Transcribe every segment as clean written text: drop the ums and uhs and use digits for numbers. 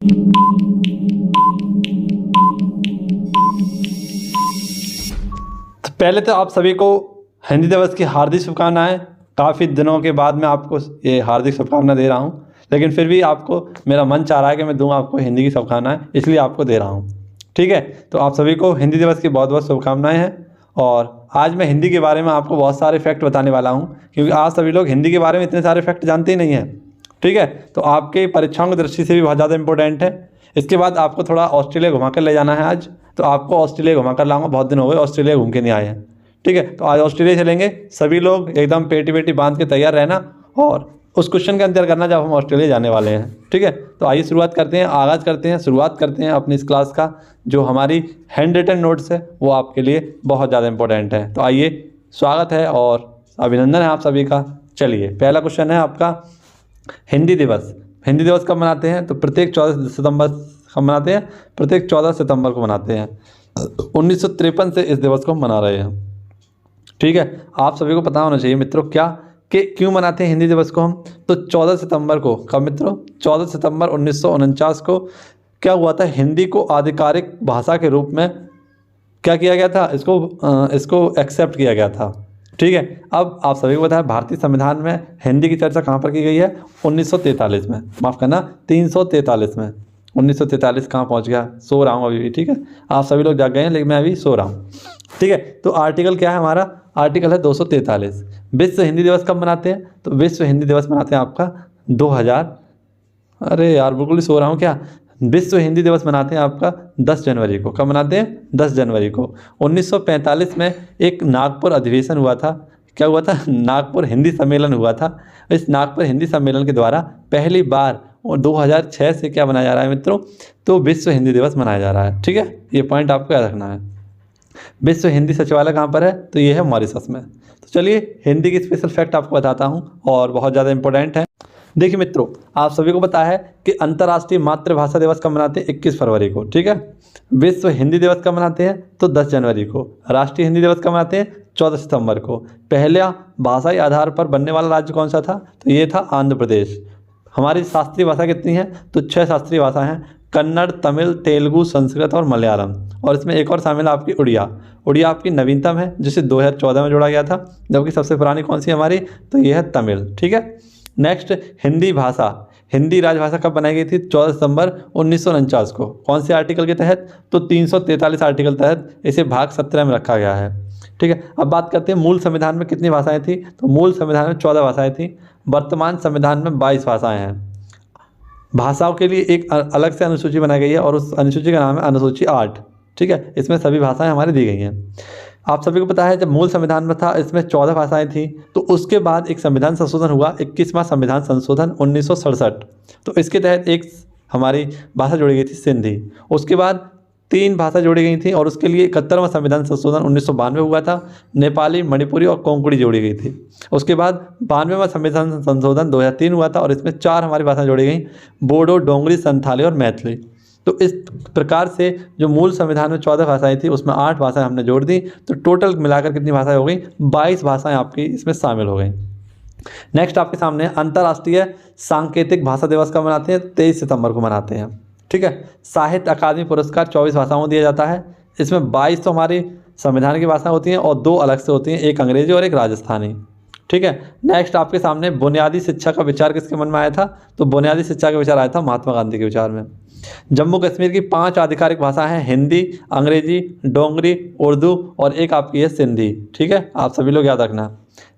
तो पहले तो आप सभी को हिंदी दिवस की हार्दिक शुभकामनाएं। काफ़ी दिनों के बाद मैं आपको ये हार्दिक शुभकामनाएं दे रहा हूं, लेकिन फिर भी आपको मेरा मन चाह रहा है कि मैं दूं आपको हिंदी की शुभकामनाएं, इसलिए आपको दे रहा हूं। ठीक है, तो आप सभी को हिंदी दिवस की बहुत बहुत शुभकामनाएं हैं। और आज मैं हिंदी के बारे में आपको बहुत सारे फैक्ट बताने वाला हूँ, क्योंकि आज सभी लोग हिंदी के बारे में इतने सारे फैक्ट जानते ही नहीं हैं। ठीक है, तो आपके परीक्षाओं की दृष्टि से भी बहुत ज़्यादा इंपॉर्टेंट है। इसके बाद आपको थोड़ा ऑस्ट्रेलिया घुमा कर ले जाना है आज, तो आपको ऑस्ट्रेलिया घुमा कर लाऊंगा। बहुत दिन हो गए ऑस्ट्रेलिया घूम के नहीं आए हैं। ठीक है, तो आज ऑस्ट्रेलिया चलेंगे। सभी लोग एकदम पेटी पेटी बांध के तैयार रहना और उस क्वेश्चन का आंसर करना जब हम ऑस्ट्रेलिया जाने वाले हैं। ठीक है, तो आइए शुरुआत करते हैं अपनी इस क्लास का। जो हमारी हैंड रिटन नोट्स है वो आपके लिए बहुत ज़्यादा इंपॉर्टेंट है। तो आइए, स्वागत है और अभिनंदन है आप सभी का। चलिए, पहला क्वेश्चन है आपका, हिंदी दिवस कब मनाते हैं? तो प्रत्येक 14 सितंबर कब मनाते हैं? प्रत्येक 14 सितंबर को मनाते हैं। 1953 से इस दिवस को हम मना रहे हैं। ठीक है, आप सभी को पता होना चाहिए मित्रों क्यों मनाते हैं हिंदी दिवस को हम। तो 14 सितंबर को, कब मित्रों? 14 सितंबर 1949 को क्या हुआ था? हिंदी को आधिकारिक भाषा के रूप में क्या किया गया था? इसको एक्सेप्ट किया गया था। ठीक है, अब आप सभी को पता है भारतीय संविधान में हिंदी की चर्चा कहाँ पर की गई है? 1943 में, माफ़ करना 343 में। 1943 कहाँ पहुँच गया? सो रहा हूँ अभी भी। ठीक है, आप सभी लोग जाग गए हैं, लेकिन मैं अभी सो रहा हूँ। ठीक है, तो आर्टिकल क्या है हमारा? आर्टिकल है 243। विश्व हिंदी दिवस कब मनाते हैं? तो विश्व हिंदी दिवस मनाते हैं आपका 2000, अरे यार बिल्कुल ही सो रहा हूँ क्या। विश्व हिंदी दिवस मनाते हैं आपका 10 जनवरी को। कब मनाते हैं? 10 जनवरी को। 1945 में एक नागपुर अधिवेशन हुआ था। क्या हुआ था? नागपुर हिंदी सम्मेलन हुआ था। इस नागपुर हिंदी सम्मेलन के द्वारा पहली बार, और 2006 से क्या मनाया जा रहा है मित्रों? तो विश्व हिंदी दिवस मनाया जा रहा है। ठीक है, ये पॉइंट आपको याद रखना है। विश्व हिंदी सचिवालय कहाँ पर है? तो ये है मॉरिशस में। तो चलिए, हिंदी की स्पेशल फैक्ट आपको बताता हूँ और बहुत ज़्यादा इंपॉर्टेंट है। देखिए मित्रों, आप सभी को पता है कि अंतर्राष्ट्रीय मातृभाषा दिवस कब मनाते हैं? 21 फरवरी को। ठीक है, विश्व हिंदी दिवस कब मनाते हैं? तो 10 जनवरी को। राष्ट्रीय हिंदी दिवस कब मनाते हैं? 14 सितंबर को। पहला भाषाई आधार पर बनने वाला राज्य कौन सा था? तो ये था आंध्र प्रदेश। हमारी शास्त्रीय भाषा कितनी है? तो 6 शास्त्रीय भाषा हैं, कन्नड़, तमिल, तेलुगु, संस्कृत और मलयालम। और इसमें एक और शामिल है आपकी उड़िया। उड़िया आपकी नवीनतम है, जिसे 2014 में जोड़ा गया था, जबकि सबसे पुरानी कौन सी हमारी? तो ये है तमिल। ठीक है, नेक्स्ट, हिंदी भाषा, हिंदी राजभाषा कब बनाई गई थी? 14 सितंबर 1949 को। कौन से आर्टिकल के तहत? तो 343 आर्टिकल तहत इसे भाग 17 में रखा गया है। ठीक है, अब बात करते हैं मूल संविधान में कितनी भाषाएं थी? तो मूल संविधान में 14 भाषाएं थी। वर्तमान संविधान में 22 भाषाएं हैं। भाषाओं के लिए एक अलग से अनुसूची बनाई गई है और उस अनुसूची का नाम है अनुसूची 8। ठीक है, इसमें सभी भाषाएं हमारी दी गई हैं। आप सभी को पता है जब मूल संविधान में था इसमें 14 भाषाएं थी, तो उसके बाद एक संविधान संशोधन हुआ, 21वां संविधान संशोधन 1967। तो इसके तहत एक हमारी भाषा जोड़ी गई थी सिंधी। उसके बाद 3 भाषा जोड़ी गई थी और उसके लिए 71वां संविधान संशोधन 1992 हुआ था। नेपाली, मणिपुरी और कोंकणी जोड़ी गई थी। उसके बाद 92वां संविधान संशोधन 2003 हुआ था और इसमें 4 हमारी भाषा जोड़ी गई, बोडो, डोंगरी, संथाली और मैथिली। तो इस प्रकार से जो मूल संविधान में 14 भाषाएं थी उसमें 8 भाषाएं हमने जोड़ दी, तो टोटल मिलाकर कितनी भाषाएं हो गई? 22 भाषाएं आपकी इसमें शामिल हो गई। नेक्स्ट आपके सामने अंतर्राष्ट्रीय सांकेतिक भाषा दिवस कब मनाते हैं? 23 सितंबर को मनाते हैं। ठीक है, साहित्य अकादमी पुरस्कार 24 भाषाओं में दिया जाता है। इसमें 22 तो हमारी संविधान की भाषाएं होती हैं और 2 अलग से होती हैं, एक अंग्रेजी और एक राजस्थानी। ठीक है, नेक्स्ट आपके सामने बुनियादी शिक्षा का विचार किसके मन में आया था? तो बुनियादी शिक्षा का विचार आया था महात्मा गांधी के विचार में। जम्मू कश्मीर की 5 आधिकारिक भाषा हैं, हिंदी, अंग्रेजी, डोंगरी, उर्दू और एक आपकी है सिंधी। ठीक है, आप सभी लोग याद रखना।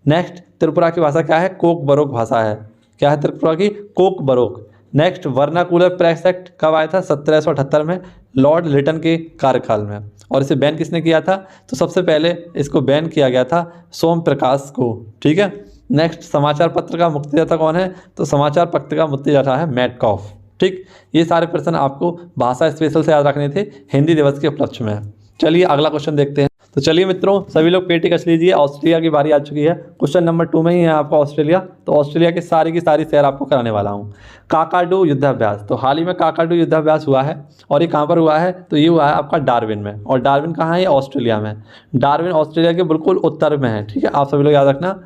नेक्स्ट, त्रिपुरा की भाषा क्या है? कोक बरोक भाषा है। क्या है त्रिपुरा की? Coke baroque. Next, vernacular press act कब आया था? 1778 में, लॉर्ड लिटन के कार्यकाल में। और इसे बैन किसने किया था? तो सबसे पहले इसको बैन किया गया था सोम प्रकाश को। ठीक है, नेक्स्ट, समाचार पत्र का मुक्तिदाता कौन है? तो समाचार पत्र का मुक्तिदाता है मेटकॉफ। ठीक, ये सारे प्रश्न आपको भाषा स्पेशल से याद रखने थे हिंदी दिवस के उपलक्ष्य में। चलिए अगला क्वेश्चन देखते हैं। तो चलिए मित्रों, सभी लोग पेटी कस लीजिए, ऑस्ट्रेलिया की बारी आ चुकी है। क्वेश्चन नंबर 2 में ही है आपका ऑस्ट्रेलिया। तो ऑस्ट्रेलिया की सारी सैर आपको कराने वाला हूँ। काकाडू युद्धाभ्यास, तो हाल ही में काकाडू युद्धाभ्यास हुआ है और ये कहाँ पर हुआ है? तो ये हुआ है आपका डार्विन में। और डार्विन कहाँ है? ऑस्ट्रेलिया में। डार्विन ऑस्ट्रेलिया के बिल्कुल उत्तर में है। ठीक है, आप सभी लोग याद रखना।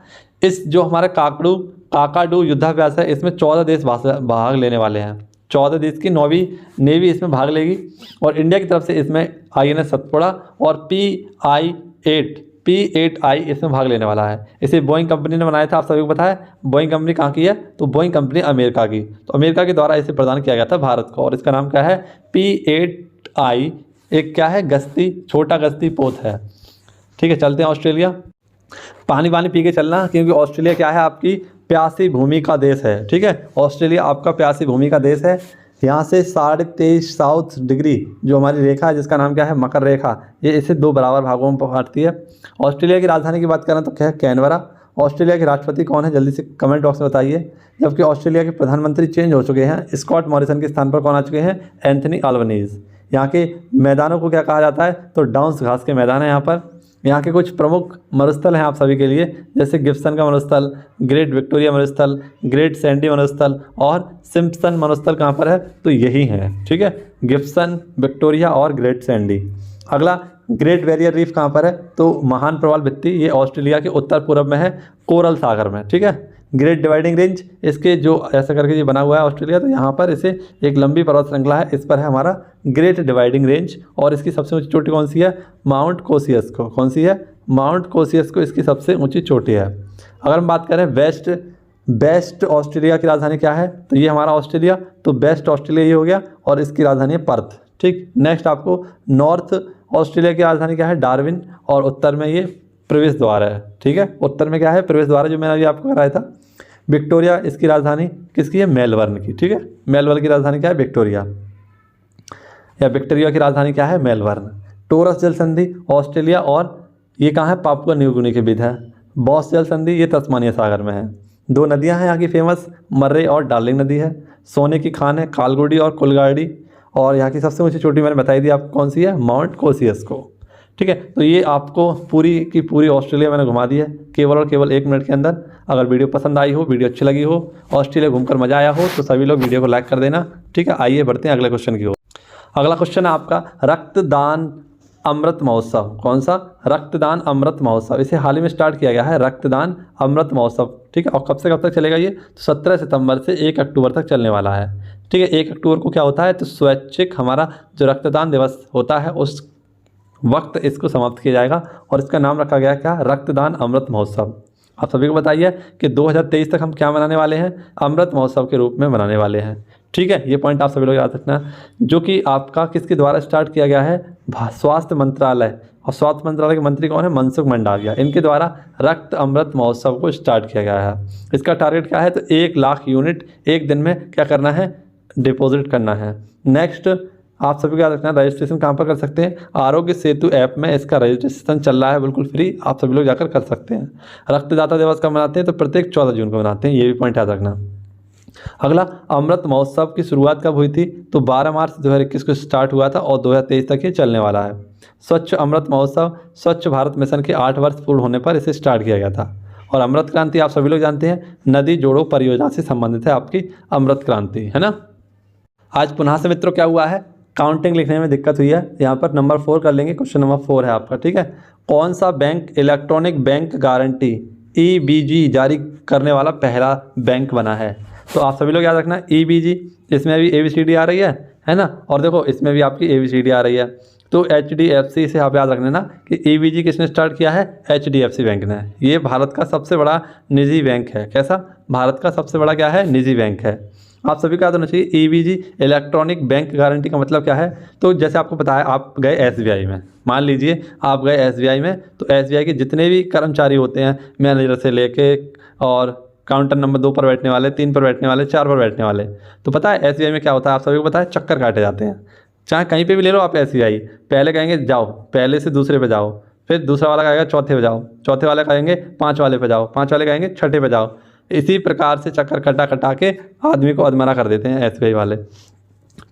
इस जो हमारा काकाडू युद्धाभ्यास है इसमें 14 देश भाग लेने वाले हैं। 14 देश की नेवी इसमें भाग लेगी। और इंडिया की तरफ से इसमें INS सतपुड़ा और P8I इसमें भाग लेने वाला है। इसे बोइंग कंपनी ने बनाया था, आप सभी को पता है। बोइंग कंपनी कहाँ की है? तो बोइंग कंपनी अमेरिका की। तो अमेरिका के द्वारा इसे प्रदान किया गया था भारत को, और इसका नाम क्या है? P8I। एक क्या है? छोटा गश्ती पोत है। ठीक है, चलते हैं ऑस्ट्रेलिया। पानी पी के चलना, क्योंकि ऑस्ट्रेलिया क्या है? आपकी प्यासी भूमि का देश है। ठीक है, ऑस्ट्रेलिया आपका प्यासी भूमि का देश है। यहाँ से 23.5 साउथ डिग्री जो हमारी रेखा है, जिसका नाम क्या है? मकर रेखा, ये इसे 2 बराबर भागों में बांटती है। ऑस्ट्रेलिया की राजधानी की बात करें तो क्या है? कैनबरा। ऑस्ट्रेलिया के राष्ट्रपति कौन है? जल्दी से कमेंट बॉक्स में बताइए। जबकि ऑस्ट्रेलिया के प्रधानमंत्री चेंज हो चुके हैं। स्कॉट मॉरिसन के स्थान पर कौन आ चुके हैं? Anthony Albanese. यहाँ के मैदानों को क्या कहा जाता है? तो डाउन्स घास के मैदान है यहाँ पर। यहाँ के कुछ प्रमुख मरुस्थल हैं आप सभी के लिए, जैसे गिब्सन का मरुस्थल, ग्रेट विक्टोरिया मरुस्थल, ग्रेट सैंडी मरुस्थल और सिम्पसन मरुस्थल कहाँ पर है? तो यही है। ठीक है, गिब्सन, विक्टोरिया और ग्रेट सैंडी। अगला ग्रेट बैरियर रीफ कहाँ पर है? तो महान प्रवाल भित्ति, ये ऑस्ट्रेलिया के उत्तर पूर्व में है, कोरल सागर में। ठीक है, ग्रेट डिवाइडिंग रेंज, इसके जो ऐसा करके ये बना हुआ है ऑस्ट्रेलिया, तो यहाँ पर इसे एक लंबी पर्वत श्रृंखला है, इस पर है हमारा ग्रेट डिवाइडिंग रेंज। और इसकी सबसे ऊंची चोटी कौन सी है? माउंट कोसियस्को। कौन सी है? माउंट कोसियस्को इसकी सबसे ऊंची चोटी है। अगर हम बात करें बेस्ट ऑस्ट्रेलिया की राजधानी क्या है? तो ये हमारा ऑस्ट्रेलिया, तो बेस्ट ऑस्ट्रेलिया ये हो गया, और इसकी राजधानी है पर्थ। ठीक, नेक्स्ट आपको नॉर्थ ऑस्ट्रेलिया की राजधानी क्या है? डार्विन, और उत्तर में ये प्रवेश द्वार है। ठीक है, उत्तर में क्या है? प्रवेश द्वार है, जो मैंने अभी आपको कराया था। विक्टोरिया इसकी राजधानी किसकी है? मेलबर्न की। ठीक है, मेलबर्न की राजधानी क्या है? विक्टोरिया। या विक्टोरिया की राजधानी क्या है? मेलबर्न। टोरस जल संधि ऑस्ट्रेलिया और ये कहाँ है? पापुआ न्यू गिनी के बीच है। बॉस जल संधि ये तस्मानिया सागर में है। 2 नदियाँ हैं यहाँ की फेमस, मर्रे और डार्लिंग नदी है। सोने की खान है कालगुडी और कुलगाड़ी। और यहाँ की सबसे ऊंची चोटी मैंने बताई दी आपको, कौन सी है? माउंट कोसियस्को। ठीक है, तो ये आपको पूरी की पूरी ऑस्ट्रेलिया मैंने घुमा दी है केवल और केवल 1 मिनट के अंदर। अगर वीडियो पसंद आई हो, वीडियो अच्छी लगी हो, ऑस्ट्रेलिया घूमकर मजा आया हो, तो सभी लोग वीडियो को लाइक कर देना। ठीक है, आइए बढ़ते हैं अगले क्वेश्चन की ओर। अगला क्वेश्चन है आपका रक्तदान अमृत महोत्सव। कौन सा? रक्तदान अमृत महोत्सव। इसे हाल ही में स्टार्ट किया गया है, रक्तदान अमृत महोत्सव। ठीक है, और कब से कब तक चलेगा ये? तो 17 सितंबर से 1 अक्टूबर तक चलने वाला है। ठीक है, 1 अक्टूबर को क्या होता है? तो स्वैच्छिक हमारा जो रक्तदान दिवस होता है, उस वक्त इसको समाप्त किया जाएगा, और इसका नाम रखा गया क्या? रक्तदान अमृत महोत्सव। आप सभी को बताइए कि 2023 तक हम क्या मनाने वाले हैं? अमृत महोत्सव के रूप में मनाने वाले हैं। ठीक है, ये पॉइंट आप सभी लोग याद रखना, जो कि आपका किसके द्वारा स्टार्ट किया गया है? स्वास्थ्य मंत्रालय, और स्वास्थ्य मंत्रालय के मंत्री कौन है? मनसुख मंडाविया। इनके द्वारा रक्त अमृत महोत्सव को स्टार्ट किया गया है। इसका टारगेट क्या है? तो 1 लाख यूनिट एक दिन में क्या करना है? डिपॉजिट करना है। नेक्स्ट आप सभी को याद रखना, रजिस्ट्रेशन कहाँ पर कर सकते हैं? आरोग्य सेतु ऐप में इसका रजिस्ट्रेशन चल रहा है, बिल्कुल फ्री, आप सभी लोग जाकर कर सकते हैं। रक्तदाता दिवस कब मनाते हैं? तो प्रत्येक 14 जून को मनाते हैं, ये भी पॉइंट याद रखना। अगला, अमृत महोत्सव की शुरुआत कब हुई थी? तो 12 मार्च 2021 को स्टार्ट हुआ था, और 2023 तक ये चलने वाला है। स्वच्छ अमृत महोत्सव स्वच्छ भारत मिशन के 8 वर्ष पूर्ण होने पर इसे स्टार्ट किया गया था। और अमृत क्रांति आप सभी लोग जानते हैं, नदी जोड़ो परियोजना से संबंधित है आपकी अमृत क्रांति, है ना। आज पुनः से मित्रों क्या हुआ है? काउंटिंग लिखने में दिक्कत हुई है, यहाँ पर नंबर 4 कर लेंगे। क्वेश्चन नंबर 4 है आपका। ठीक है, कौन सा bank electronic bank guarantee EBG जारी करने वाला पहला बैंक बना है? तो आप सभी लोग याद रखना, EBG, इसमें भी ABCD आ रही है ना, और देखो इसमें भी आपकी ABCD आ रही है। तो HDFC से आप याद रखना ना कि EBG किसने स्टार्ट किया है? HDFC बैंक ने। ये भारत का सबसे बड़ा निजी बैंक है। कैसा? भारत का सबसे बड़ा क्या है? निजी बैंक है। आप सभी को याद होना चाहिए EBG इलेक्ट्रॉनिक बैंक गारंटी का मतलब क्या है? तो जैसे आपको पता है, आप गए SBI में, मान लीजिए आप गए SBI में, तो SBI के जितने भी कर्मचारी होते हैं, मैनेजर से लेके और काउंटर नंबर 2 पर बैठने वाले, 3 पर बैठने वाले, 4 पर बैठने वाले, तो पता है SBI में क्या होता है? आप सभी को पता है, चक्कर काटे जाते हैं। चाहे कहीं पे भी ले लो आप SBI, पहले कहेंगे जाओ, पहले से दूसरे पे जाओ, फिर दूसरा वाला कहेगा चौथे पे जाओ, चौथे वाले कहेंगे 5 वाले पे जाओ, 5 वाले कहेंगे छठे पे जाओ। इसी प्रकार से चक्कर कटा के आदमी को अधमरा कर देते हैं SBI वाले।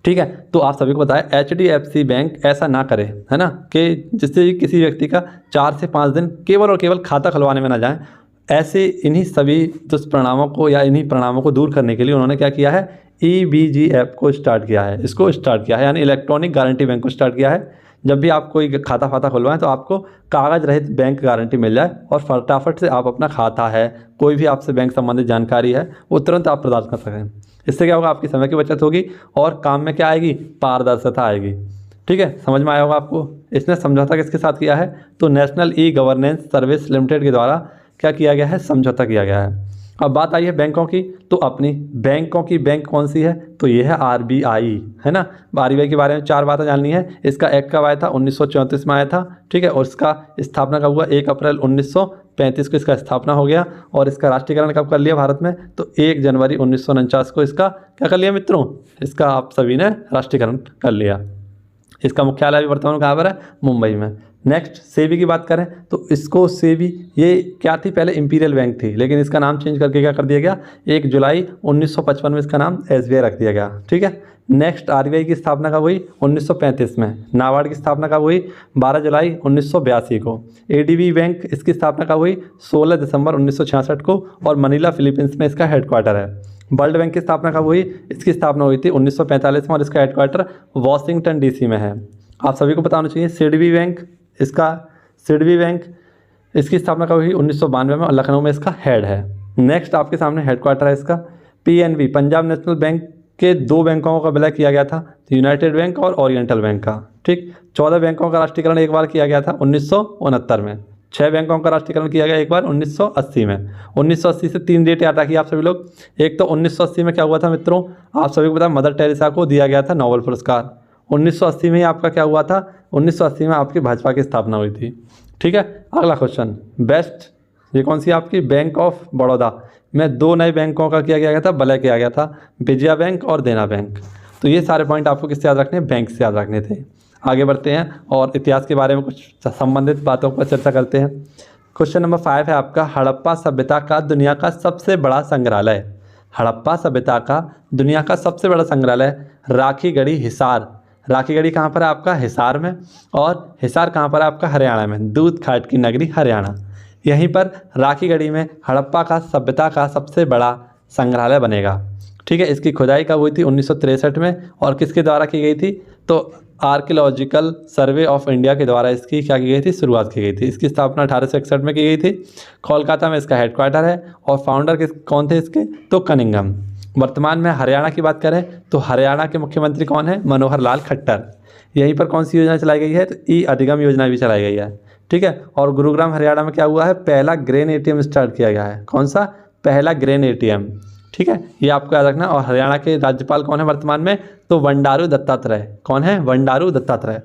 ठीक है, तो आप सभी को पता है HDFC बैंक ऐसा ना करे, है ना, कि जिससे किसी व्यक्ति का 4 से 5 दिन केवल और केवल खाता खुलवाने में ना जाए। ऐसे इन्हीं सभी दुष्परिणामों को या इन्हीं परिणामों को दूर करने के लिए उन्होंने क्या किया है? EBG ऐप को स्टार्ट किया है, इसको स्टार्ट किया है, यानी इलेक्ट्रॉनिक गारंटी बैंक को स्टार्ट किया है। जब भी आप कोई खाता फाता खुलवाएं तो आपको कागज़ रहित बैंक गारंटी मिल जाए, और फटाफट से आप अपना खाता है, कोई भी आपसे बैंक संबंधित जानकारी है, वो तुरंत आप प्रदान कर सकें। इससे क्या होगा, आपकी समय की बचत होगी और काम में क्या आएगी, पारदर्शिता आएगी। ठीक है, समझ में आया होगा आपको। इसने समझौता किसके साथ किया है, तो national e governance service limited के द्वारा क्या किया गया है, समझौता किया गया है। अब बात आई है बैंकों की, तो अपनी बैंकों की बैंक कौन सी है, तो ये है आरबीआई, है ना। आरबीआई के बारे में 4 बातें जाननी है। इसका एक्ट कब आया था, 1934 में आया था। ठीक है, और इसका स्थापना कब हुआ, 1 अप्रैल 1935 को इसका स्थापना हो गया। और इसका राष्ट्रीयकरण कब कर लिया भारत में, तो 1 जनवरी 1949 को इसका क्या कर लिया मित्रों, इसका आप सभी ने राष्ट्रीयकरण कर लिया। इसका मुख्यालय भी वर्तमान में कहाँ पर है, मुंबई में। नेक्स्ट सेबी की बात करें तो इसको सेबी ये क्या थी, पहले इंपीरियल बैंक थी, लेकिन इसका नाम चेंज करके क्या कर दिया गया, 1 जुलाई 1955 में इसका नाम एसबीआई रख दिया गया। ठीक है, नेक्स्ट आरबीआई की स्थापना कब हुई, 1935 में। नाबार्ड की स्थापना कब हुई, 12 जुलाई 1982 को। एडीबी बैंक इसकी स्थापना कब हुई, 16 दिसंबर 1966 को, और मनीला फिलीपींस में इसका हेडक्वार्टर है। वर्ल्ड बैंक की स्थापना कब हुई, इसकी स्थापना हुई थी 1945 में, और इसका हेडक्वार्टर वॉशिंगटन डीसी में है। आप सभी को पता होना चाहिए सिडबी बैंक, सिडबी बैंक इसकी स्थापना कब हुई, 1992 में, और लखनऊ में इसका हेड है। नेक्स्ट आपके सामने हेडक्वार्टर है इसका। पीएनबी पंजाब नेशनल बैंक के 2 बैंकों का विलय किया गया था, यूनाइटेड बैंक और ओरिएंटल बैंक का। ठीक, 14 बैंकों का राष्ट्रीयकरण एक बार किया गया था 1969 में। 6 बैंकों का राष्ट्रीयकरण किया गया एक बार 1980 में। 1980 से 3 डेट याद रखिए आप सभी लोग। एक तो 1980 में क्या हुआ था मित्रों, आप सभी को पता है मदर टेरेसा को दिया गया था नोबेल पुरस्कार। 1980 में ही आपका क्या हुआ था, 1980 में आपकी भाजपा की स्थापना हुई थी। ठीक है, अगला क्वेश्चन, बेस्ट ये कौन सी आपकी, बैंक ऑफ बड़ौदा में 2 नए बैंकों का किया गया था, विलय किया गया था, विजया बैंक और देना बैंक। तो ये सारे पॉइंट आपको किससे याद रखने, बैंक से याद रखने थे। आगे बढ़ते हैं और इतिहास के बारे में कुछ संबंधित बातों पर चर्चा करते हैं। क्वेश्चन नंबर 5 है आपका, हड़प्पा सभ्यता का दुनिया का सबसे बड़ा संग्रहालय। हड़प्पा सभ्यता का दुनिया का सबसे बड़ा संग्रहालय राखीगढ़ी हिसार। राखीगढ़ी कहाँ पर है आपका, हिसार में, और हिसार कहाँ पर है आपका, हरियाणा में, दूध खाट की नगरी हरियाणा। यहीं पर राखीगढ़ी में हड़प्पा का सभ्यता का सबसे बड़ा संग्रहालय बनेगा। ठीक है, इसकी खुदाई कब हुई थी, 1963 में, और किसके द्वारा की गई थी, तो आर्कियोलॉजिकल सर्वे ऑफ इंडिया के द्वारा इसकी क्या की गई थी, शुरुआत की गई थी। इसकी स्थापना 1861 में की गई थी। कोलकाता में इसका हेडक्वार्टर है, और फाउंडर कौन थे इसके, तो कनिंघम। वर्तमान में हरियाणा की बात करें तो हरियाणा के मुख्यमंत्री कौन है, मनोहर लाल खट्टर। यहीं पर कौन सी योजना चलाई गई है, तो ई अधिगम योजना भी चलाई गई है। ठीक है, और गुरुग्राम हरियाणा में क्या हुआ है, पहला ग्रेन एटीएम स्टार्ट किया गया है। कौन सा, पहला ग्रेन एटीएम। ठीक है, ये आपको याद रखना। और हरियाणा के राज्यपाल कौन है वर्तमान में, तो बंडारू दत्तात्रेय। कौन है, बंडारू दत्तात्रेय।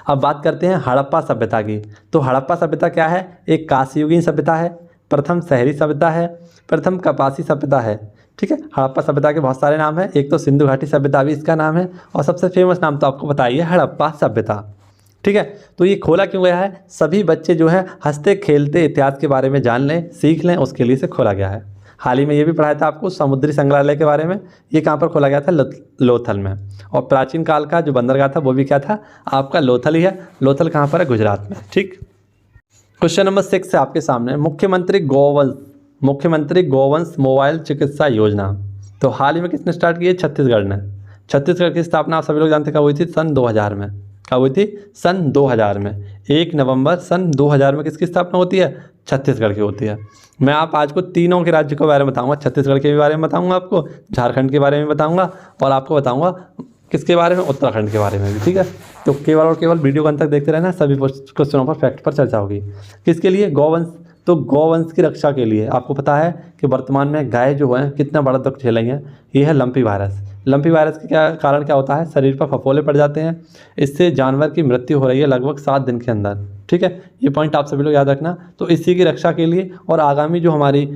अब बात करते हैं हड़प्पा सभ्यता की। तो हड़प्पा सभ्यता क्या है, एक कांस्ययुगीन सभ्यता है, प्रथम शहरी सभ्यता है, प्रथम कपासी सभ्यता है। ठीक है, हड़प्पा सभ्यता के बहुत सारे नाम हैं, एक तो सिंधु घाटी सभ्यता भी इसका नाम है, और सबसे फेमस नाम तो आपको बताइए हड़प्पा सभ्यता। ठीक है, तो ये खोला क्यों गया है, सभी बच्चे जो है हंसते खेलते इतिहास के बारे में जान लें, सीख लें, उसके लिए से खोला गया है। हाल ही में ये भी पढ़ाया था आपको समुद्री संग्रहालय के बारे में, ये कहाँ पर खोला गया था, लोथल में। और प्राचीन काल का जो बंदरगाह था वो भी क्या था, आपका लोथल ही है। लोथल कहाँ पर है, गुजरात में। ठीक, क्वेश्चन नंबर 6 है आपके सामने, मुख्यमंत्री गोवंश मोबाइल चिकित्सा योजना। तो हाल ही में किसने स्टार्ट की है, छत्तीसगढ़ ने। छत्तीसगढ़ की स्थापना आप सभी लोग जानते हैं कब हुई थी, सन 2000 में। कब हुई थी, सन 2000 में। 1 नवंबर सन 2000 में किसकी स्थापना होती है, छत्तीसगढ़ की होती है। मैं आज को तीनों के राज्य के बारे में बताऊंगा, छत्तीसगढ़ के बारे में बताऊंगा, आपको झारखंड के बारे में बताऊंगा, और आपको बताऊंगा किसके बारे में, उत्तराखंड के बारे में भी। ठीक है, तो केवल और केवल वीडियो को अंत तक देखते रहना, सभी क्वेश्चनों पर फैक्ट पर चर्चा होगी। किसके लिए, गौवंश। तो गौवंश की रक्षा के लिए आपको पता है कि वर्तमान में गाय जो है कितना बड़ा दुख झेलेंगे, ये है लंपी वायरस। लंपी वायरस के कारण क्या होता है, शरीर पर फफोले पड़ जाते हैं, इससे जानवर की मृत्यु हो रही है लगभग 7 दिन के अंदर। ठीक है, ये पॉइंट आप सभी लोग याद रखना। तो इसी की रक्षा के लिए और आगामी जो हमारी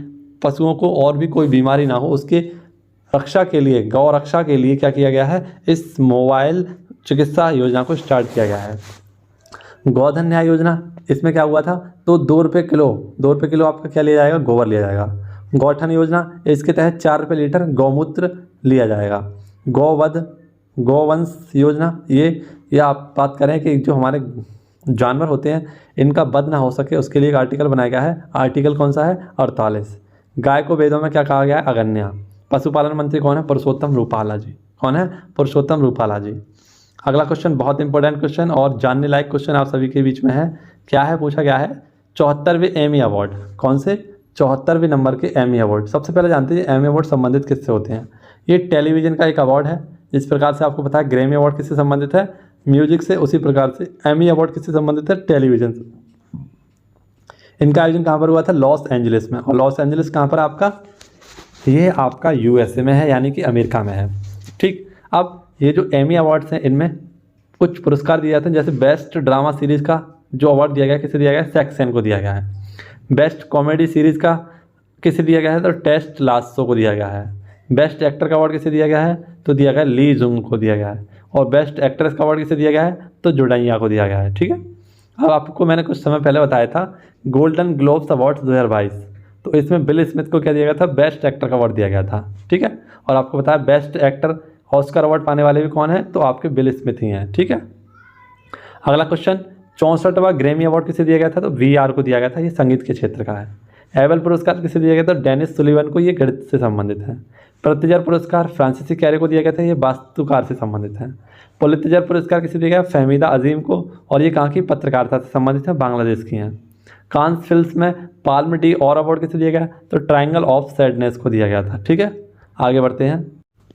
पशुओं को और भी कोई बीमारी ना हो उसके रक्षा के लिए, गौ रक्षा के लिए क्या किया गया है, इस मोबाइल चिकित्सा योजना को स्टार्ट किया गया है। गोधन न्याय योजना, इसमें क्या हुआ था, तो 2 रुपये किलो आपका क्या लिया जाएगा, गोबर लिया जाएगा। गौठन योजना, इसके तहत 4 रुपये लीटर गौमूत्र लिया जाएगा। गोवंश योजना, ये आप बात करें कि जो हमारे जानवर होते हैं इनका वध ना हो सके उसके लिए एक आर्टिकल बनाया गया है। आर्टिकल कौन सा है, 48। गाय को वेदों में क्या कहा गया है, अगन्या। पशुपालन मंत्री कौन है, पुरुषोत्तम रूपाला जी। कौन है, पुरुषोत्तम रूपाला जी। अगला क्वेश्चन बहुत इंपॉर्टेंट क्वेश्चन और जानने लायक क्वेश्चन आप सभी के बीच में है। क्या है, पूछा गया है 74वें एमी अवार्ड। कौन से, 74वें नंबर के एमी अवार्ड। सबसे पहले जानते हैं एमी अवार्ड संबंधित किससे होते हैं। ये टेलीविज़न का एक अवार्ड है। जिस प्रकार से आपको पता है ग्रैमी अवार्ड किससे संबंधित है, म्यूजिक से, उसी प्रकार से एमी अवार्ड किससे संबंधित है, टेलीविज़न से। इनका आयोजन कहाँ पर हुआ था, लॉस एंजलिस में। और लॉस एंजलिस कहाँ पर आपका, ये आपका यूएसए में है, यानी कि अमेरिका में है। ठीक, अब ये जो एमी अवार्ड्स हैं इनमें कुछ पुरस्कार दिए जाते हैं, जैसे बेस्ट ड्रामा सीरीज़ का जो अवार्ड दिया गया किसे दिया गया है, सेक्सन को दिया गया है। बेस्ट कॉमेडी सीरीज़ का किसे दिया गया है, तो टेस्ट लासो को दिया गया है। बेस्ट एक्टर का अवार्ड किसे दिया गया है, तो दिया गया है ली जुंग को दिया गया है। और बेस्ट एक्ट्रेस का अवार्ड किसे दिया गया है, तो जुडाइया को दिया गया है। ठीक है, अब आपको मैंने कुछ समय पहले बताया था गोल्डन ग्लोब्स अवार्ड्स 2022, तो इसमें बिल स्मिथ को क्या दिया गया था, बेस्ट एक्टर का अवार्ड दिया गया था। ठीक है, और आपको बताया बेस्ट एक्टर ऑस्कर अवार्ड पाने वाले भी कौन है, तो आपके बिल स्मिथ ही हैं। ठीक है, अगला क्वेश्चन, 64वां ग्रैमी अवार्ड किसे दिया गया था, तो वीआर को दिया गया था, ये संगीत के क्षेत्र का है। एबल पुरस्कार किसे दिया गया था, डेनिस सुलिवन को, ये गणित से संबंधित है। प्रतिजर पुरस्कार फ्रांसीसी कैरे को दिया गया था, ये वास्तुकार से संबंधित है। पुलित्जर पुरस्कार किसे दिया गया, फहमीदा अजीम को, और ये कहाँ की पत्रकारिता से संबंधित है, बांग्लादेश की हैं। कांस फिल्म्स में पाल्म डी और अवार्ड किसे दिया गया, तो ट्रायंगल ऑफ सैडनेस को दिया गया था। ठीक है, आगे बढ़ते हैं।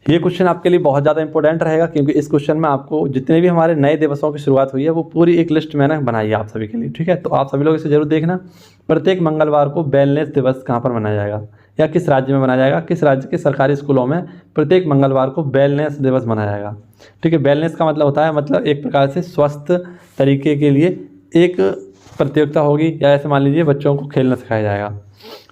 ये क्वेश्चन आपके लिए बहुत ज़्यादा इंपॉर्टेंट रहेगा, क्योंकि इस क्वेश्चन में आपको जितने भी हमारे नए दिवसों की शुरुआत हुई है वो पूरी एक लिस्ट मैंने बनाई है आप सभी के लिए। ठीक है, तो आप सभी लोग इसे जरूर देखना। प्रत्येक मंगलवार को वेलनेस दिवस कहाँ पर मनाया जाएगा, या किस राज्य में मनाया जाएगा, किस राज्य के सरकारी स्कूलों में प्रत्येक मंगलवार को वेलनेस दिवस मनाया जाएगा। ठीक है, वेलनेस का मतलब होता है, मतलब एक प्रकार से स्वस्थ तरीके के लिए एक प्रतियोगिता होगी, या ऐसे मान लीजिए बच्चों को खेलना सिखाया जाएगा।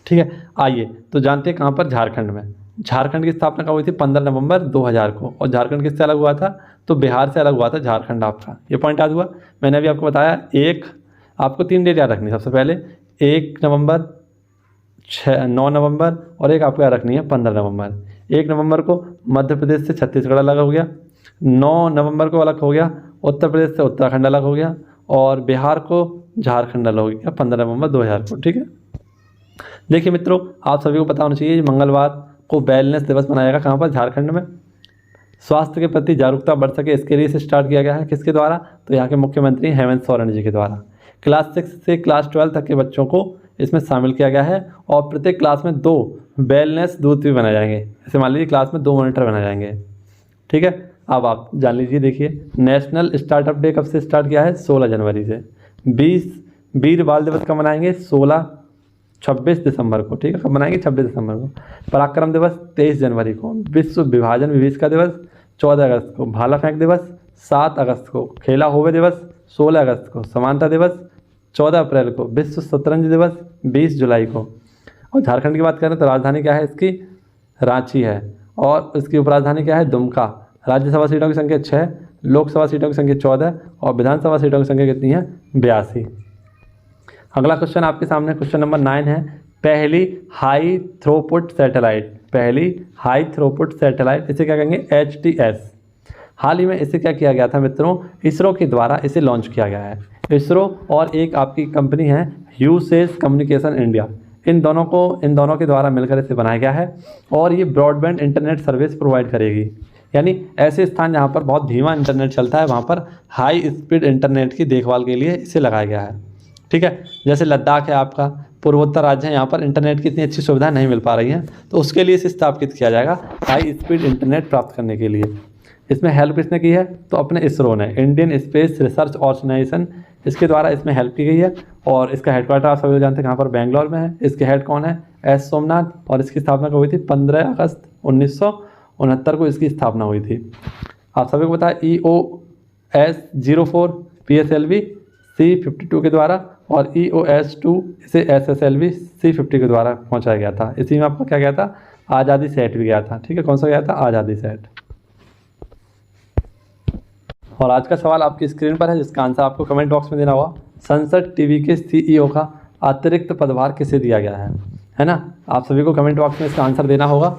ठीक है, आइए तो जानते हैं कहाँ पर, झारखंड में। झारखंड की स्थापना कब हुई थी, 15 नवंबर 2000 को। और झारखंड किससे अलग हुआ था, तो बिहार से अलग हुआ था झारखंड आपका। ये पॉइंट याद हुआ, मैंने अभी आपको बताया। एक आपको 3 डेट याद रखनी है, सबसे पहले 1 नवंबर, 9 नवंबर, और एक आपको याद रखनी है 15 नवंबर। 1 नवंबर को मध्य प्रदेश से छत्तीसगढ़ अलग हो गया, 9 नवंबर को अलग हो गया उत्तर प्रदेश से उत्तराखंड अलग हो गया, और बिहार को झारखंड अलग हो गया 15 नवंबर 2000 को। ठीक है, देखिए मित्रों, आप सभी को पता होना चाहिए मंगलवार को वेलनेस दिवस मनाया जाएगा, कहाँ पर, झारखंड में। स्वास्थ्य के प्रति जागरूकता बढ़ सके इसके लिए इसे स्टार्ट किया गया है, किसके द्वारा, तो यहाँ के मुख्यमंत्री हेमंत सोरेन जी के द्वारा। क्लास 6 से क्लास 12 तक के बच्चों को इसमें शामिल किया गया है, और प्रत्येक क्लास में 2 वेलनेस दूत भी बनाए जाएंगे। जैसे मान लीजिए क्लास में 2 मॉनिटर बनाए जाएंगे। ठीक है, अब आप जान लीजिए, देखिए नेशनल स्टार्टअप डे कब से स्टार्ट किया है, 16 जनवरी से। 20 वीर बाल दिवस कब मनाएंगे, 26 दिसंबर को। ठीक है, कब मनाएंगे, 26 दिसंबर को। पराक्रम दिवस 23 जनवरी को। विश्व विभाजन विभीषिका दिवस 14 अगस्त को। भाला फेंक दिवस 7 अगस्त को। खेला होवे दिवस 16 अगस्त को। समानता दिवस 14 अप्रैल को। विश्व शतरंज दिवस 20 जुलाई को। और झारखंड की बात करें तो राजधानी क्या है इसकी, रांची है, और इसकी उपराजधानी क्या है, दुमका। राज्यसभा सीटों की संख्या 6, लोकसभा सीटों की संख्या 14, और विधानसभा सीटों की संख्या कितनी है, 82। अगला क्वेश्चन आपके सामने क्वेश्चन नंबर 9 है। पहली हाई थ्रोपुट सैटेलाइट, पहली हाई थ्रोपुट सैटेलाइट, इसे क्या कहेंगे, HTS। हाल ही में इसे क्या किया गया था मित्रों, इसरो के द्वारा इसे लॉन्च किया गया है। इसरो और एक आपकी कंपनी है ह्यूसेस कम्युनिकेशन इंडिया, इन दोनों के द्वारा मिलकर इसे बनाया गया है। और ये ब्रॉडबैंड इंटरनेट सर्विस प्रोवाइड करेगी, यानी ऐसे स्थान जहाँ पर बहुत धीमा इंटरनेट चलता है वहाँ पर हाई स्पीड इंटरनेट की देखभाल के लिए इसे लगाया गया है। ठीक है, जैसे लद्दाख है आपका, पूर्वोत्तर राज्य है, यहाँ पर इंटरनेट की इतनी अच्छी सुविधा नहीं मिल पा रही है, तो उसके लिए इसे स्थापित किया जाएगा हाई स्पीड इंटरनेट प्राप्त करने के लिए। इसमें हेल्प किसने की है, तो अपने इसरो ने, इंडियन स्पेस रिसर्च ऑर्गेनाइजेशन, इसके द्वारा इसमें हेल्प की गई है। और इसका हेडक्वार्टर आप सभी लोग जानते हैं कहाँ पर, बेंगलोर में है। इसके हेड कौन है, एस सोमनाथ, और इसकी स्थापना कब हुई थी, 15 अगस्त 1969 को इसकी स्थापना हुई थी। आप सभी को पता है EOS 04 PSLV C52 के द्वारा, और EOS 2 इसे SSLV C50 के द्वारा पहुंचाया गया था। इसी में आपका क्या गया था, आज़ादी सेट भी गया था। ठीक है, कौन सा गया था, आज़ादी सेट। और आज का सवाल आपकी स्क्रीन पर है, जिसका आंसर आपको कमेंट बॉक्स में देना होगा। संसद टीवी के CEO का अतिरिक्त पदभार किसे दिया गया है ना। आप सभी को कमेंट बॉक्स में इसका आंसर देना होगा।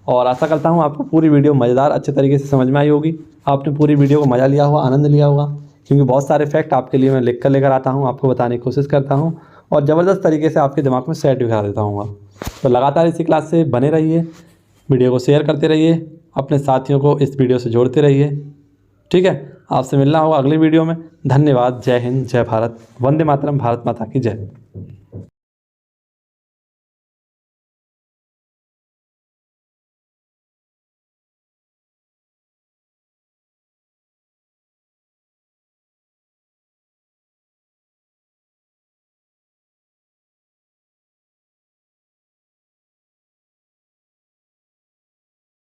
और आशा करता हूँ आपको पूरी वीडियो मज़ेदार अच्छे तरीके से समझ में आई होगी, आपने पूरी वीडियो को मज़ा लिया होगा, आनंद लिया होगा, क्योंकि बहुत सारे फैक्ट आपके लिए मैं लेकर आता हूँ, आपको बताने की कोशिश करता हूँ, और ज़बरदस्त तरीके से आपके दिमाग में सेट भी करा देता हूँ। तो लगातार इसी क्लास से बने रहिए, वीडियो को शेयर करते रहिए, अपने साथियों को इस वीडियो से जोड़ते रहिए। ठीक है, आपसे मिलना होगा अगली वीडियो में। धन्यवाद। जय हिंद, जय भारत, वंदे मातरम, भारत माता की जय।